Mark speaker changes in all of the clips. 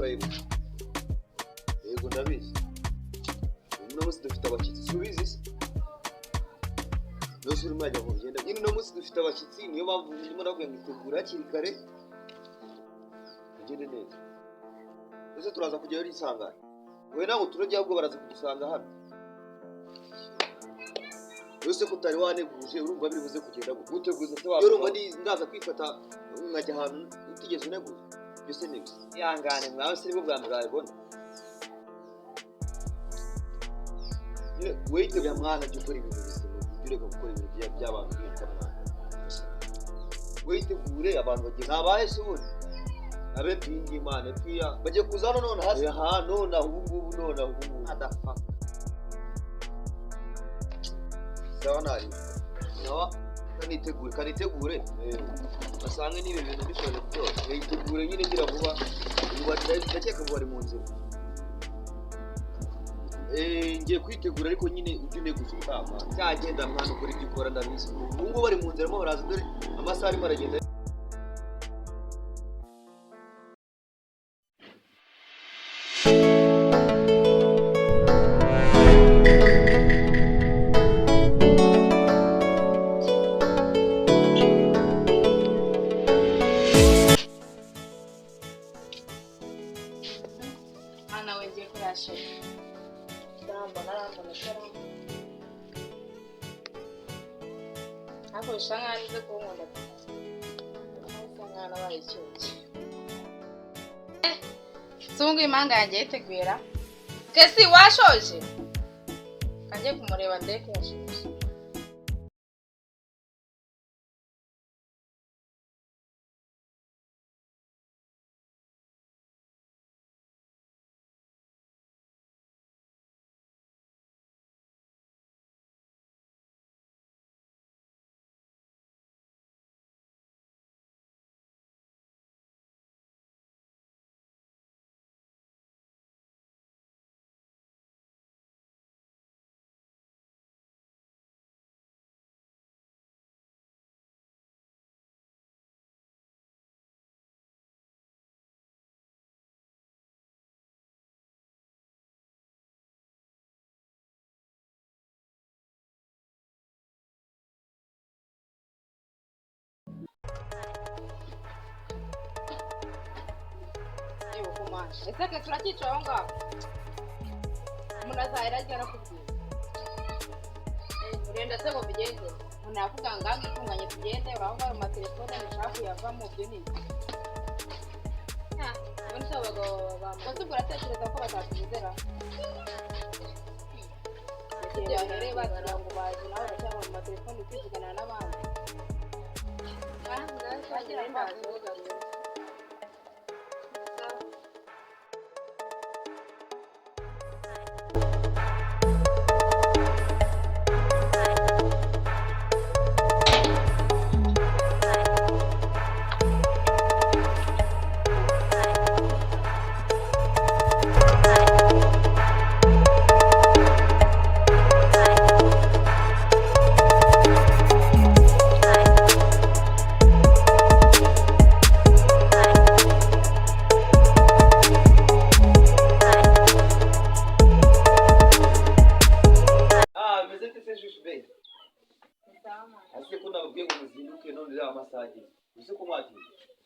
Speaker 1: urayibuka yego ndabizi uno munsi dufite abashyitsi subizi yose urimo ajya mu bigenda nyine uno munsi dufite abashyitsi niyo mpamvu ndimo navuga ngo itegura hakiri kare ugende neza ese turaza kujyayo risangana wowe nawe turajya ahubwo baraza kudusanga hano yose kutari waneguje urumva biri buze kugenda guteguza se waba urumva ndaza kwifata nkajya ahantu utigeze uneguza byose nibyo ihangane mwawe se nibwo bwa mbere wabibona wite bya mwana jya ukora ibintu bizima ureka gukora ibintu by'abantu bita mwana witegure abantu bagiye nabaye se ubundi abe pingi imana pia bagiye kuza hano none hasi aha none ubu ngubu adafaka sawa nari nawa kanitegure basange nibe bintu bishobora byose yitegure nyine ngira vuba ngo ndakeka ngo bari mu nzira ngiye kwitegura ariko nyine ujye uneguza utama cyagenda mwana ukora ibyo ukora ndabizi ubu ngubu bari mu nzira mo baraza dore amasaha arimo aragenda
Speaker 2: Ako shanga nize kunkunda. Shanga nabaye cyuki. Sungu imanga yanjye yitegwira. Kesi washoje. Kaje kumureba ndeke yashoje. Ese que turakiconga munazahira cyara kubwira urenda se ngo bigenze umuntu yavuga ngo itunganye tugende urahunga mu matelefone nishaka kuyavamo byo ni ubundi se abagabo basubura atekereza ko batakuzera bahereye bagira ngo bazi nawe baracyangwa mu matelefone ukivugana n'abandi bagira ndazi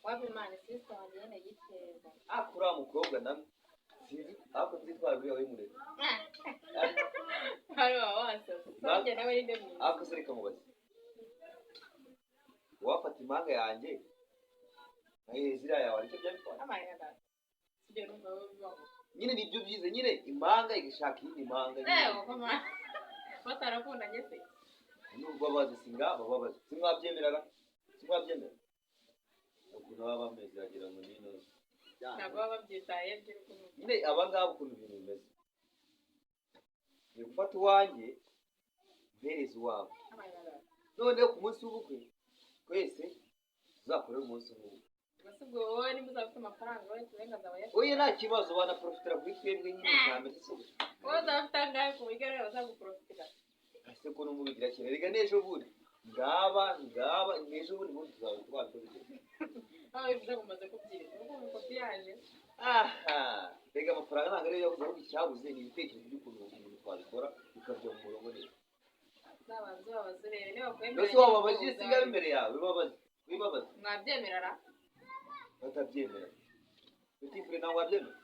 Speaker 2: Wabimana sister wajene giteza.
Speaker 1: Akura mukobwa namwe. Sizi ako nzitwara buri yawe mureke.
Speaker 2: Hari wawansa. Sonje nawe inde mwe.
Speaker 1: Ako sereka mubaze. Wafata imanga yanjye. Zira yawe ariko byabikora.
Speaker 2: Amaya dada. Sije numva bibaho.
Speaker 1: Nyine nibyo byize nyine imanga igashaka indi manga.
Speaker 2: Koma. Batarakunda ngese.
Speaker 1: Nubwo babaze singaba babaze. Simwabyemeraga. Simwabyemera. Ukuntu baba bameze yagira ngo nino
Speaker 2: ntabwo baba babyitaye by'urukundo
Speaker 1: nyine abangaba ukuntu ibintu bimeze ni gufata uwanjye mpereza uwawe noneho ku munsi w'ubukwe twese tuzakorera umunsi w'ubukwe
Speaker 2: ubwo wowe niba uzafite amafaranga wowe turengaza abayafite
Speaker 1: oya nta kibazo banaprofitira kuri twebwe nyine cyane
Speaker 2: wowe uzafite angahe ku buryo rero bazaguprofitira
Speaker 1: ese ko n'umubigira cyane rega n'ejo bundi ngaba n'ejo bundi tuzaba twabikoze
Speaker 2: aho bivuze ngo umaze kubyiza uko kopi yaje
Speaker 1: aha rega amafaranga ntabwo ariyo yabuze ahubwo icyabuze ni ibitekerezo by'ukuntu ibintu twabikora bikajya mu murongo neza
Speaker 2: zabanze babazurebe niba bakwemera
Speaker 1: mbese wababajije singabe imbere yawe wibabaze
Speaker 2: mwabyemera
Speaker 1: batabyemera utifure nawe wabyemera